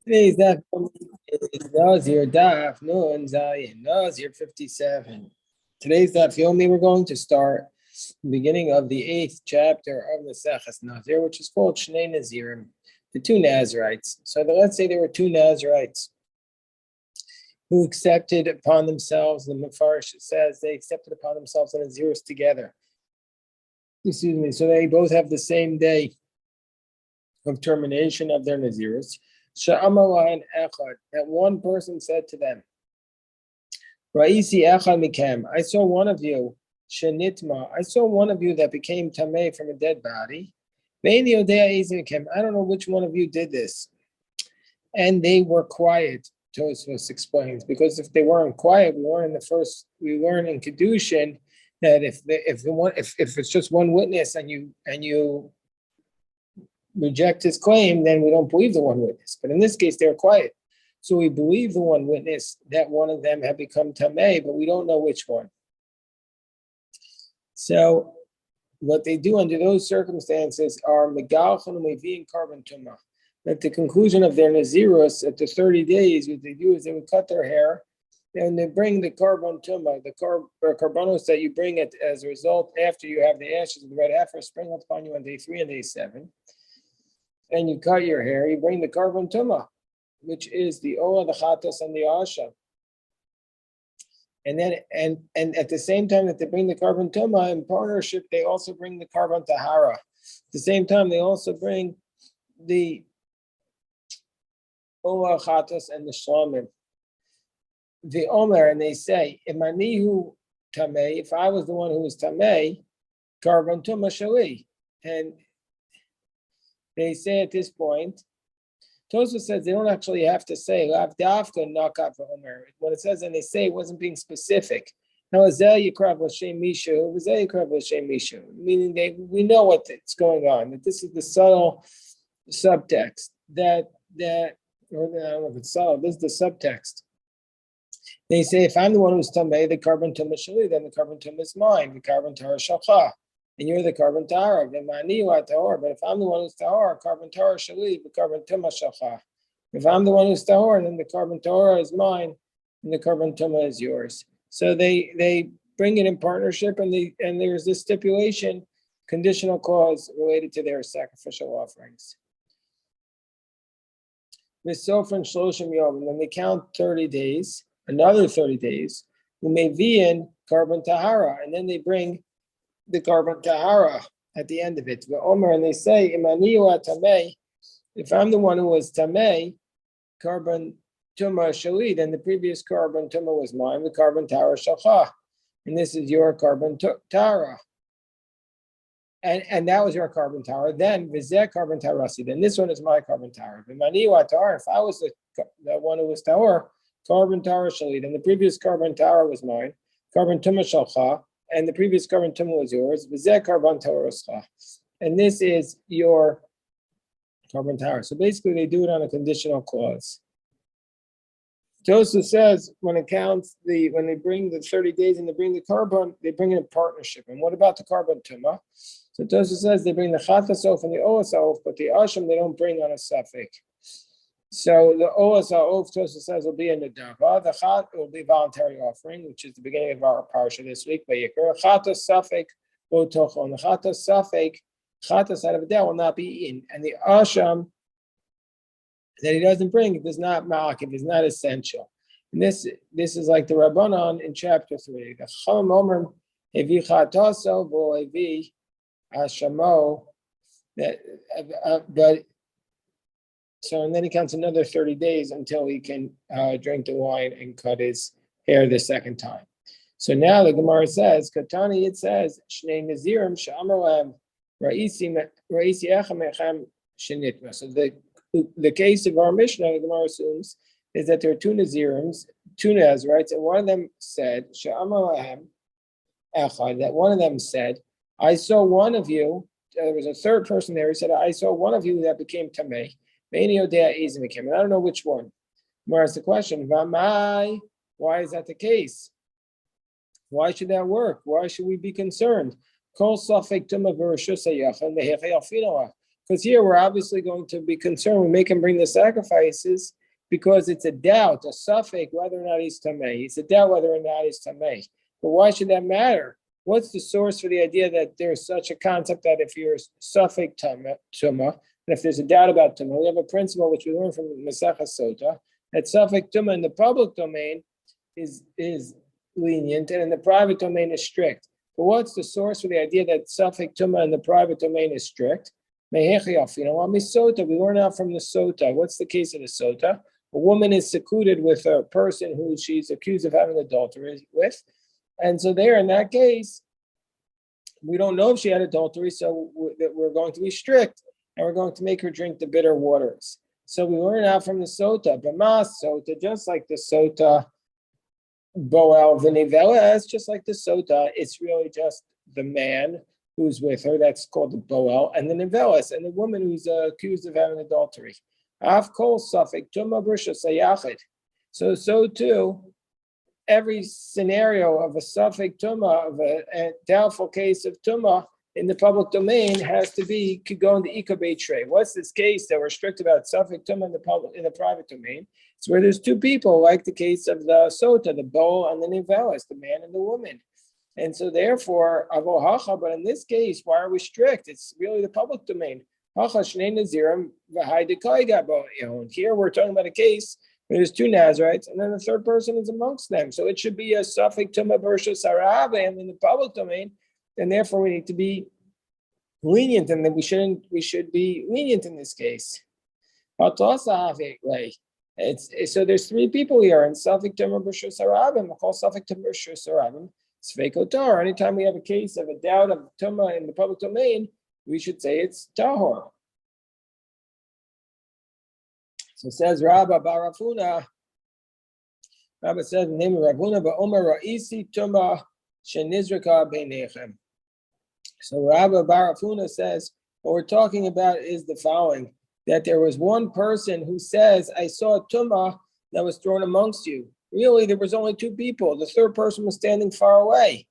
Today's daf is Nazir daf Nun Zayin Nazir 57. Today's daf Yomi we're going to start the beginning of the 8th chapter of the Seches Nazir, which is called Shnei Nazirim, the two Nazirites. So let's say there were two Nazirites who accepted upon themselves. The Mefarish says they accepted upon themselves the Naziris together. Excuse me. So they both have the same day of termination of their Naziris. Sha'amalahan echad, that one person said to them, Ra'isi echad mikem, I saw one of you, shenitma, I saw one of you that became tameh from a dead body. Ve'eni odea ezi mikem, I don't know which one of you did this. And they were quiet, Tosfos explains, because if they weren't quiet, we learn in Kedushin that if it's just one witness and you reject his claim, then we don't believe the one witness. But in this case, they're quiet. So we believe the one witness that one of them had become tameh, but we don't know which one. So what they do under those circumstances are megalchon and carbon tumah. At the conclusion of their nazirus, at the 30 days, what they do is they would cut their hair and they bring the carbon tumah, the carbonos that you bring it as a result after you have the ashes of the red heifer spring upon you on day 3 and day 7. And you cut your hair, you bring the carbon tumah, which is the ola, the chatas, and the asha. And then, and at the same time that they bring the carbon tumah in partnership, they also bring the carbon tahara. At the same time, they also bring the ola, chatas, and the shlamim. The omer, and they say, imanihu tameh, if I was the one who was tameh, carbon tumah shali. And they say at this point, Tosfos says they don't actually have to say lav dafka nakat v'omer. When it says and they say, it wasn't being specific. Now meaning we know what's going on. That this is the subtle subtext. Or I don't know if it's subtle. This is the subtext. They say if I'm the one who's tameh, the carbon tumah shali, then the carbon tumah is mine. The carbon tahara shalcha. And you're the carbon tahara. But if I'm the one who's tahara, carbon tahara shali, the carbon tumah shalcha. If I'm the one who's tahara, then the carbon tahara is mine, and the carbon tumah is yours. So they bring it in partnership, and there's this stipulation, conditional clause related to their sacrificial offerings. Misofrin shloshim yom, and then they count 30 days, another 30 days. Umevian carbon tahara, and then they bring the carbon tahara at the end of it. The Omer, and they say, Imaniu tameh, if I'm the one who was tameh, carbon tumah shali, then the previous carbon tumah was mine, the carbon tahara shalcha. And this is your carbon tahara. And that was your carbon tahara. Then vizeh carbon taharasi. Then this one is my carbon tahara. Imaniu tahara, if I was the one who was tahara, carbon tahara shali, then the previous carbon tahara was mine, carbon tumah shalcha. And the previous carbon tumah was yours. And this is your carbon tahara. So basically, they do it on a conditional clause. Tosfos says when they bring the 30 days and they bring the carbon, they bring it in partnership. And what about the carbon tumah? So Tosfos says they bring the chatasof and the oasof, but the asham they don't bring on a suffix. So the oasof, Tosfos says, will be a nedava. The chat will be voluntary offering, which is the beginning of our parsha this week. Vayikra chatas safek otochon. The chatas safek, chatas out of a day will not be eaten, and the asham that he doesn't bring, it is not ma'akiv, is not essential. And this is like the Rabbanon in chapter 3. The Chachamim omer hevi chataso v'hevi ashamo. But so, and then he counts another 30 days until he can drink the wine and cut his hair the second time. So now the Gemara says, Katani, it says, Shnei Nazirim Sha'amalam Ra'isi Echem Echem Shenitma. So the case of our Mishnah, the Gemara assumes, is that there are two Nazirims, two Nazirites, and one of them said, Sha'amalam Echad, that one of them said, I saw one of you, there was a third person there, he said, I saw one of you that became Tameh. And I don't know which one. More asked the question, why is that the case? Why should that work? Why should we be concerned? Because Because here we're obviously going to be concerned. We make him bring the sacrifices because it's a doubt, a suffix, whether or not he's tamei. It's a doubt whether or not he's tamei. But why should that matter? What's the source for the idea that there's such a concept that if you're suffix tuma, and if there's a doubt about tuma, we have a principle which we learn from Masechah Sota that suffix tuma in the public domain is lenient and in the private domain is strict. But what's the source for the idea that suffix tuma in the private domain is strict? We learn out from the Sota. What's the case of the Sota? A woman is secluded with a person who she's accused of having adultery with. And so there, in that case, we don't know if she had adultery, so we're going to be strict, and we're going to make her drink the bitter waters. So we learn out from the Sota, B'mas Sota, just like the Sota, Boel V'Niveles, just like the Sota, it's really just the man who's with her, that's called the Boel, and the Niveles, and the woman who's accused of having adultery. Af kol suffix, Tuma B'Rishus Hayachid. So too, every scenario of a suffix tuma, of a doubtful case of tuma in the public domain could go into ikabei tray. What's this case that we're strict about suffix tuma in the private domain? It's where there's two people, like the case of the sota, the bowl and the nivelis, the man and the woman. And so therefore, avohacha, but in this case, why are we strict? It's really the public domain. Hacha shnei nazirim v'hai dekai gabo. And here we're talking about a case. There's two Nazirites, and then the third person is amongst them. So it should be a suffix tuma b'rishus harabim in the public domain, and therefore we need to be lenient, and then we should be lenient in this case. So there's three people here, and suffix tuma b'rishus harabim. We call suffix tuma b'rishus harabim sveikotar. Anytime we have a case of a doubt of tuma in the public domain, we should say it's tahor. So it says Rabba Barafuna. Rabba says the name of Ravuna, but Omer Ra'isi Tuma Shenizrika Beinechem. So Rabba Barafuna says what we're talking about is the following: that there was one person who says, "I saw a tuma that was thrown amongst you." Really, there was only two people. The third person was standing far away.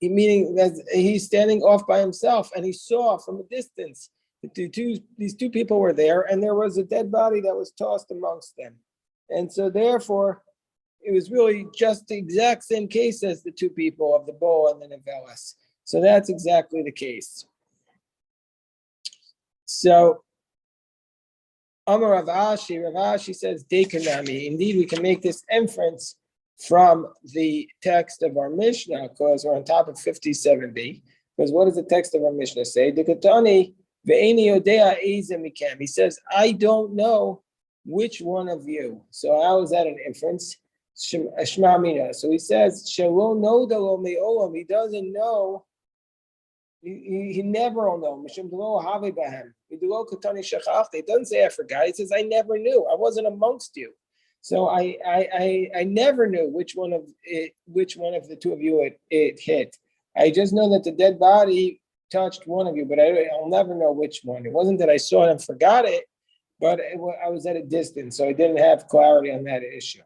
Meaning that he's standing off by himself, and he saw from a distance. These two people were there, and there was a dead body that was tossed amongst them. And so therefore, it was really just the exact same case as the two people of the bowl and the nivelis. So that's exactly the case. So Amar Rav Ashi says, Dekanami. Indeed, we can make this inference from the text of our Mishnah, because we're on top of 57b. Because what does the text of our Mishnah say? Dekatani. He says, I don't know which one of you. So how is that an inference? So he says, he doesn't know. He never will know. It doesn't say I forgot. He says, I never knew. I wasn't amongst you. So I never knew which one of the two of you it hit. I just know that the dead body touched one of you, but I'll never know which one. It wasn't that I saw it and forgot it, but I was at a distance, so I didn't have clarity on that issue.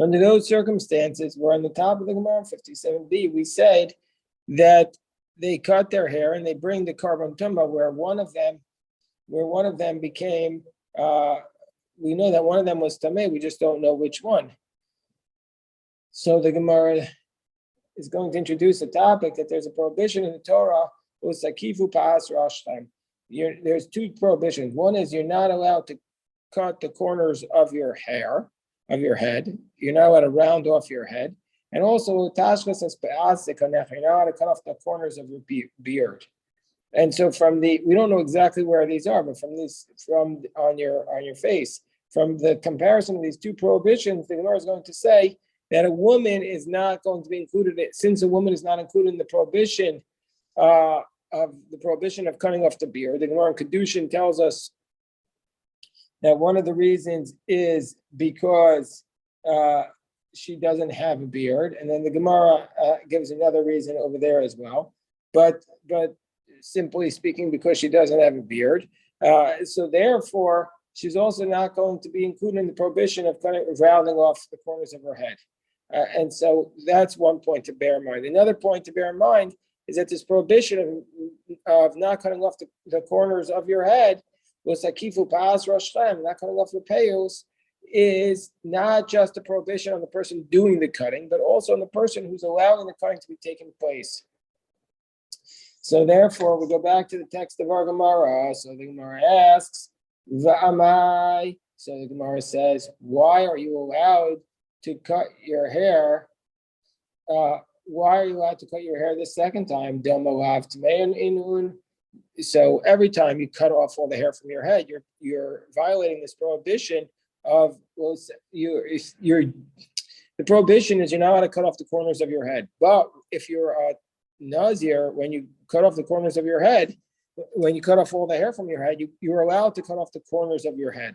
Under those circumstances, we're on the top of the Gemara 57b. We said that they cut their hair and they bring the carbon tumba where one of them became. We know that one of them was tamei. We just don't know which one. So the Gemara is going to introduce a topic that there's a prohibition in the Torah, there's two prohibitions. One is you're not allowed to cut the corners of your hair, of your head. You're not allowed to round off your head. And also, you're not allowed to cut off the corners of your beard. And so we don't know exactly where these are, but from on your face, from the comparison of these two prohibitions, the Gemara is going to say that a woman is not going to be included, since a woman is not included in the prohibition of cutting off the beard. The Gemara in Kedushin tells us that one of the reasons is because she doesn't have a beard, and then the Gemara gives another reason over there as well. But simply speaking, because she doesn't have a beard, so therefore she's also not going to be included in the prohibition of rounding off the corners of her head. And so that's one point to bear in mind. Another point to bear in mind is that this prohibition of not cutting off the corners of your head, was akifu pas roshem, not cutting off your payos, is not just a prohibition on the person doing the cutting, but also on the person who's allowing the cutting to be taking place. So therefore, we go back to the text of our Gemara. So the Gemara asks, Va'amai. So the Gemara says, why are you allowed to cut your hair? Why are you allowed to cut your hair the second time? So every time you cut off all the hair from your head, you're violating this prohibition of, well, the prohibition is you're not allowed to cut off the corners of your head. But if you're a Nazir, when you cut off the corners of your head, when you cut off all the hair from your head, you're allowed to cut off the corners of your head,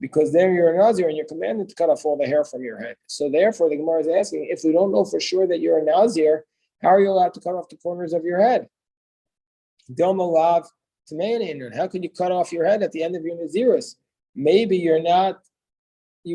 because then you're a Nazir and you're commanded to cut off all the hair from your head. So therefore, the Gemara is asking, if we don't know for sure that you're a Nazir, how are you allowed to cut off the corners of your head? How could you cut off your head at the end of your Nazirus? Maybe you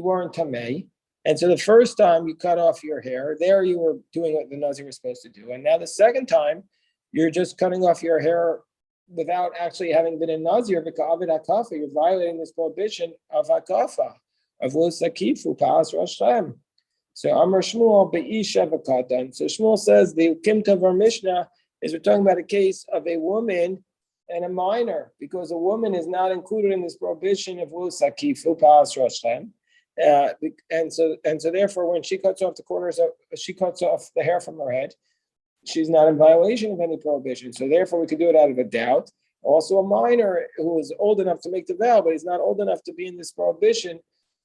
weren't Tameh. And so the first time you cut off your hair, there you were doing what the Nazir was supposed to do. And now the second time, you're just cutting off your hair without actually having been a Nazir. You're violating this prohibition of Hakafa, of Lusakifu, Pas Rashem. So Amar Shmuel Be'isha V'Katan. So Shmuel says the Kimta of our Mishnah is we're talking about a case of a woman and a minor, because a woman is not included in this prohibition of Lusakifu, Pas Rashem. And so therefore, when she cuts off the hair from her head, she's not in violation of any prohibition. So therefore, we could do it out of a doubt. Also, a minor who is old enough to make the vow, but he's not old enough to be in this prohibition,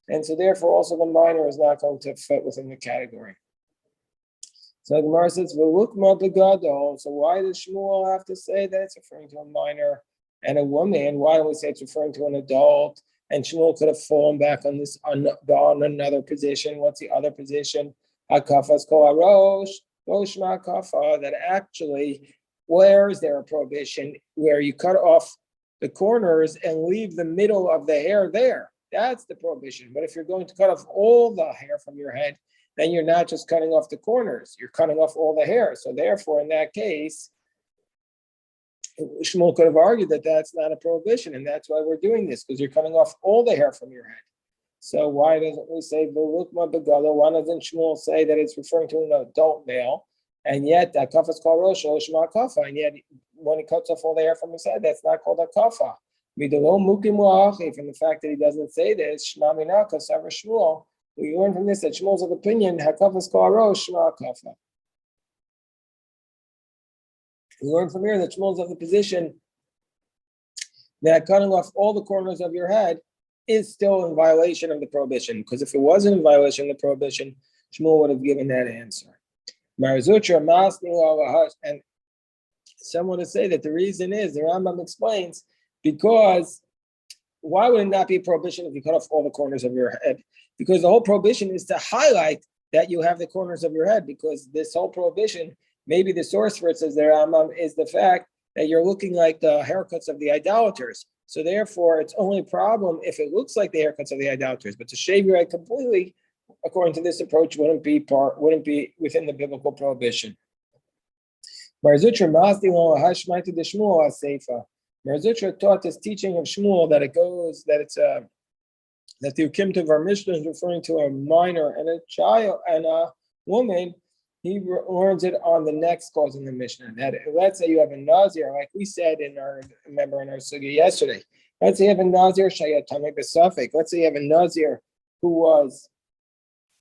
and so therefore, also the minor is not going to fit within the category. So the Gemara says, "V'lukma begadol." So why does Shmuel have to say that it's referring to a minor and a woman? Why don't we say it's referring to an adult? And Shmuel could have fallen back on this on another position. What's the other position? Hakafas kol arosh, loshma kafa. That actually, where is there a prohibition where you cut off the corners and leave the middle of the hair there? That's the prohibition. But if you're going to cut off all the hair from your head, then you're not just cutting off the corners, you're cutting off all the hair. So therefore, in that case, Shmuel could have argued that that's not a prohibition, and that's why we're doing this, because you're cutting off all the hair from your head. So why doesn't we say V'lukma begala? Why doesn't Shmuel say that it's referring to an adult male, and yet that kafa is called rosh shma kafa, and yet when he cuts off all the hair from his head, that's not called a kafa. From the fact that he doesn't say this, Shma minaka savar Shmuel, we learn from this that Shmuel's of opinion hakafa is called rosh shma kafa. We learn from here that Shmuel's of the position that cutting off all the corners of your head is still in violation of the prohibition. Because if it wasn't in violation of the prohibition, Shmuel would have given that answer. And someone to say that the reason is, the Rambam explains, because why would it not be a prohibition if you cut off all the corners of your head? Because the whole prohibition is to highlight that you have the corners of your head, because this whole prohibition, maybe the source for it, says the Rambam, is the fact that you're looking like the haircuts of the idolaters. So therefore, it's only a problem if it looks like the haircuts of the idolaters. But to shave your head completely, according to this approach, wouldn't be within the biblical prohibition. Marzutra taught this teaching of Shmuel that the Ukimta of our Mishnah is referring to a minor and a child and a woman. He learns it on the next clause in the Mishnah. That let's say you have a Nazir, like we said in our sugya yesterday. Let's say you have a Nazir shayatame besafek. Let's say you have a Nazir who was,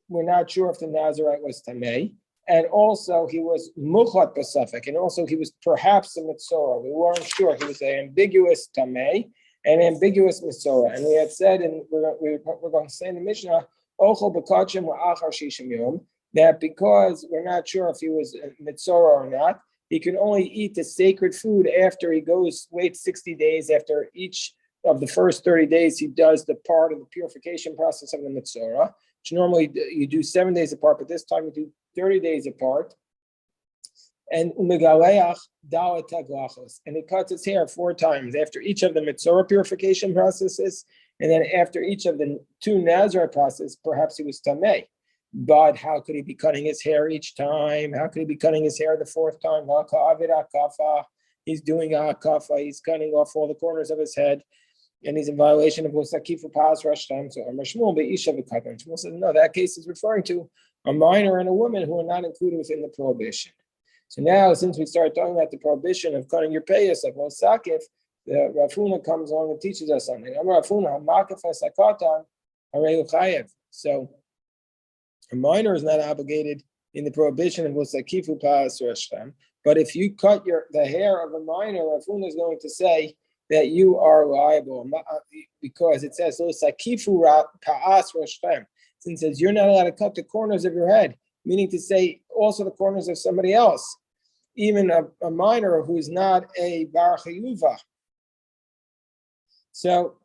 we're not sure if the Nazirite was tamei, and also he was muchat besafek, and also he was perhaps a mitzora. We weren't sure. He was an ambiguous tamei and ambiguous mitzora. And we had said, and we're going to say in the Mishnah, ochel bekachim wa'achar shishim yom, that because we're not sure if he was a mitzora or not, he can only eat the sacred food after he waits 60 days. After each of the first 30 days, he does the part of the purification process of the mitzora, which normally you do 7 days apart, but this time you do 30 days apart. And umegaleach dalat taglachos, and he cuts his hair 4 times after each of the mitzora purification processes, and then after each of the 2 Nazir processes, perhaps he was tamei. but how could he be cutting his hair each time? How could he be cutting his hair the fourth time? He's doing akafa. He's cutting off all the corners of his head, and he's in violation of Sakifu Pas Rashtam. So Shmuel says, no, that case is referring to a minor and a woman who are not included within the prohibition. So now, since we started talking about the prohibition of cutting your payas of Sakif, the Rav Huna comes along and teaches us something. So a minor is not obligated in the prohibition of Sakifu Pas Rashtam. But if you cut the hair of a minor, Rav Huna is going to say that you are liable because it says Sakifu Pas Rashtam. Since it says you're not allowed to cut the corners of your head, meaning to say also the corners of somebody else, even a minor who is not a bar chayuva. So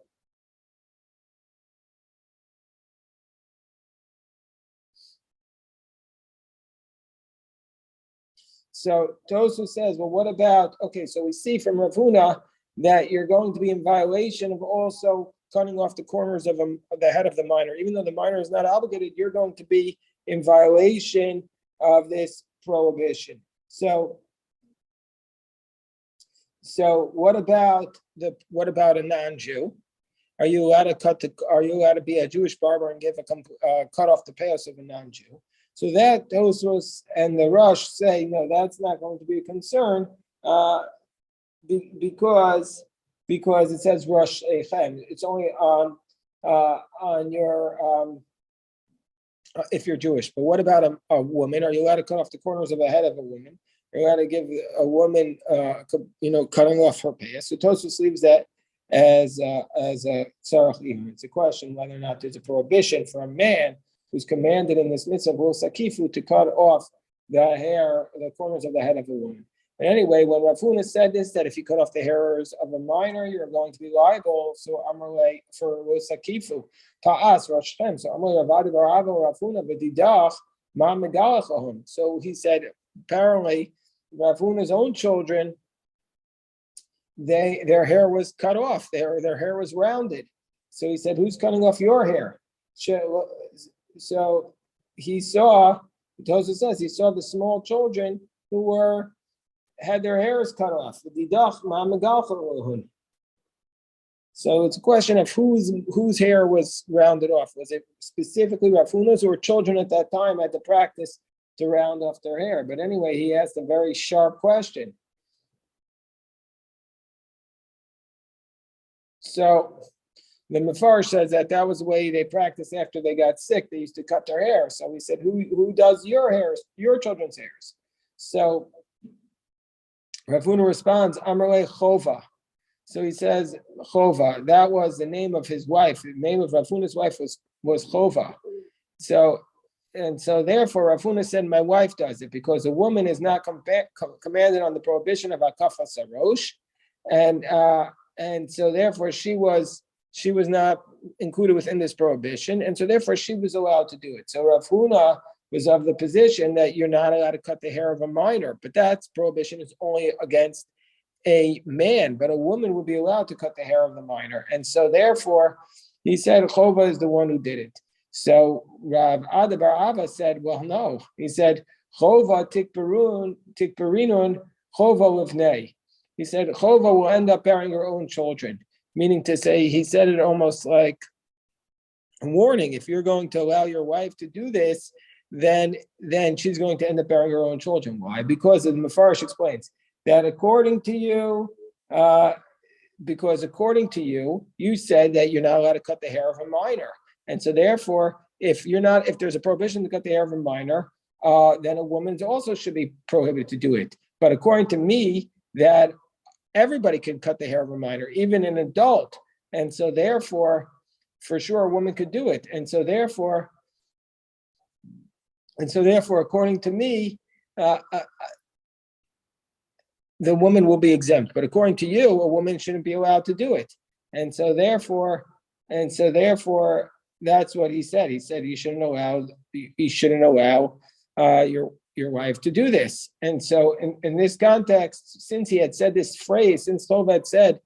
Tosu says, well, what about, okay, so we see from Rav Huna that you're going to be in violation of also cutting off the corners of the head of the minor. Even though the minor is not obligated, you're going to be in violation of this prohibition. So what about a non-Jew? Are you allowed to be a Jewish barber and cut off the payos of a non-Jew? So that Tosfos and the Rush say, no, that's not going to be a concern because it says Rush Eichem. It's only on your if you're Jewish. But what about a woman? Are you allowed to cut off the corners of the head of a woman? Are you allowed to give a woman, cutting off her payas? So Tosfos leaves that as a tzarach ihur. It's a question whether or not there's a prohibition for a man who's commanded in this mitzvah of sakifu to cut off the corners of the head of a woman. And anyway, when Rav Huna said this, that if you cut off the hairs of a minor, you're going to be liable. So Amarle for sakifu ta'as rashtem. So Amarle Ravadi Baravo Rav Huna v'didach ma megalachahum. So he said apparently Rav Huna's own children, their hair was cut off. Their hair was rounded. So he said, "Who's cutting off your hair?" So he saw. Tosfos says he saw the small children who had their hairs cut off. So it's a question of whose hair was rounded off. Was it specifically Rav Huna's, or children at that time had to practice to round off their hair? But anyway, he asked a very sharp question. So the Mefarsh says that was the way they practiced after they got sick. They used to cut their hair. So he said, who does your hairs, your children's hairs? So Rav Huna responds, Amarle Chova. So he says, Chova. That was the name of his wife. The name of Rav Huna's wife was Chova. So therefore, Rav Huna said, my wife does it, because a woman is not commanded on the prohibition of Akafa Sarosh. And so therefore she was not included within this prohibition, and so therefore she was allowed to do it. So Rav Huna was of the position that you're not allowed to cut the hair of a minor, but that prohibition is only against a man, but a woman would be allowed to cut the hair of the minor. And so therefore he said Chova is the one who did it. So Rav Ada bar Ava said, well, no. He said Chova tikperinun Chova livnei. He said Chova will end up bearing her own children. Meaning to say, he said it almost like a warning. If you're going to allow your wife to do this, then she's going to end up bearing her own children. Why? Because the Mefarsh explains that according to you, you said that you're not allowed to cut the hair of a minor. And so therefore, if there's a prohibition to cut the hair of a minor, then a woman also should be prohibited to do it. But according to me, that everybody can cut the hair of a minor, even an adult. And so therefore, for sure, a woman could do it. And so therefore, according to me, the woman will be exempt. But according to you, a woman shouldn't be allowed to do it. And so therefore, that's what he said. He said you shouldn't allow your wife to do this. And so in this context, since he had said this phrase, since Chova had said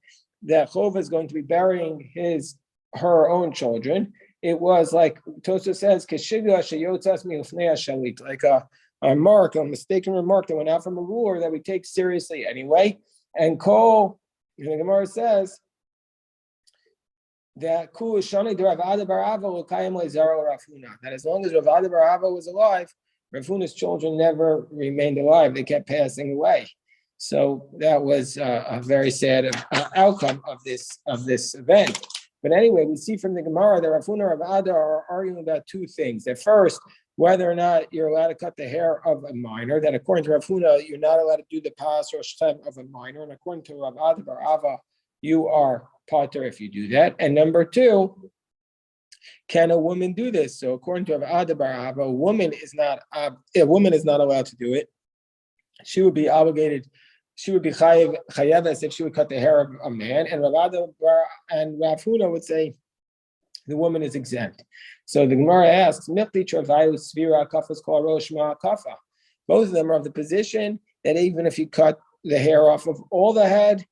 that Chova is going to be burying her own children, it was like Tosa says, like a mark, a mistaken remark that went out from a ruler that we take seriously anyway. And Kol, the Gemara says that that as long as Rav Ada bar Ava was alive, Rav Huna's children never remained alive. They kept passing away. So that was a very sad outcome of this event. But anyway, we see from the Gemara that Rav Huna and Rav Ada are arguing about two things. At first, whether or not you're allowed to cut the hair of a minor, that according to Rav Huna, you're not allowed to do the pas or shem of a minor, and according to Rav Ada bar Ava, you are potter if you do that. And number two, can a woman do this? So according to Rav Ada bar Ava, a woman is not allowed to do it. She would be obligated. She would be chayeves if she would cut the hair of a man, and Rav Ada and Rav Huna would say the woman is exempt. So the Gemara asks, both of them are of the position that even if you cut the hair off of all the head,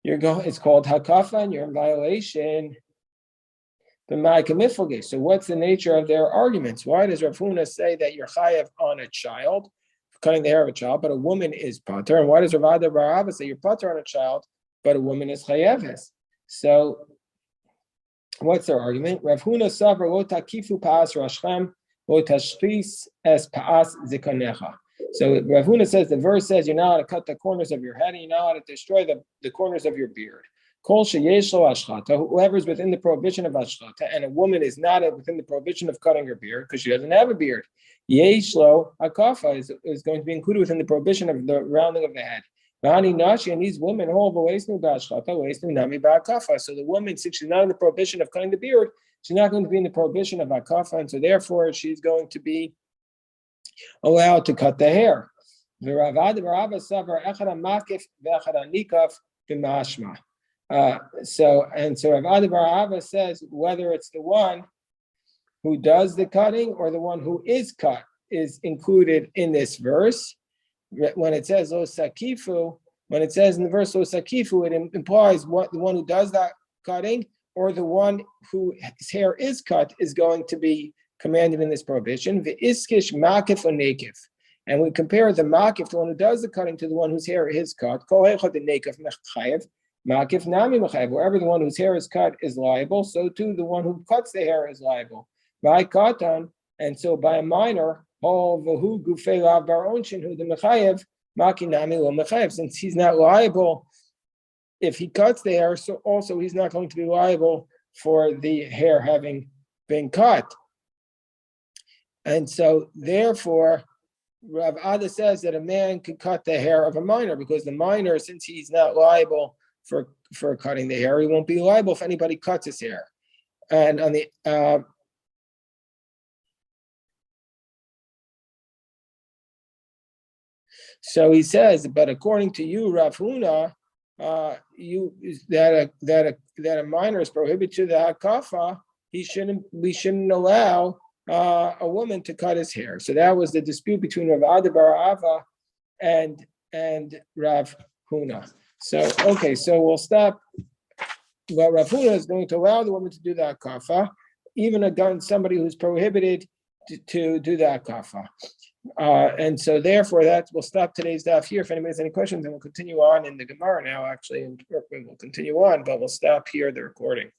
it's called hakafa, and you're in violation. So what's the nature of their arguments? Why does Rav Huna say that you're chayev on a child, cutting the hair of a child, but a woman is pater? And why does Rav Ada bar Ava say you're pater on a child, but a woman is chayeves? So what's their argument? Rav Huna savar lo takifu paas rashchem lo tashchis es paas zikanecha. So Rav Huna says, the verse says you're not allowed to cut the corners of your head and you're not allowed to destroy the corners of your beard. Kol sheyesh lo ashchata, whoever is within the prohibition of ashchata, and a woman is not within the prohibition of cutting her beard because she doesn't have a beard. Yesh lo hakafa is going to be included within the prohibition of the rounding of the head. And these women hold so the woman, since she's not in the prohibition of cutting the beard, she's not going to be in the prohibition of hakafa, and so therefore she's going to be allowed to cut the hair. So Rav Ada bar Ava says whether it's the one who does the cutting or the one who is cut is included in this verse. When it says lo sakifu, when it says in the verse lo sakifu, it implies what the one who does that cutting or the one whose hair is cut is going to be commanded in this prohibition. V'iskish makif onekif, and we compare the makif, the one who does the cutting, to the one whose hair is cut. Kol echad nekif mechayev, makif nami mechayev. Wherever the one whose hair is cut is liable, so too the one who cuts the hair is liable. By katan, and so by a minor, since he's not liable if he cuts the hair, so also he's not going to be liable for the hair having been cut. And so therefore, Rav Ada says that a man could cut the hair of a minor, because the minor, since he's not liable for cutting the hair, he won't be liable if anybody cuts his hair. And on the so he says, but according to you, Rav Huna, that a minor is prohibited to the hakafa. We shouldn't allow a woman to cut his hair. So that was the dispute between Rav Ada bar Ava and Rav Huna. So so we'll stop. Well, Rav Huna is going to allow the woman to do the hakafa, even against somebody who's prohibited to do the hakafa. And so therefore we'll stop today's daf here. If anybody has any questions, then we'll continue on in the Gemara now, actually, and we'll continue on, but we'll stop here the recording.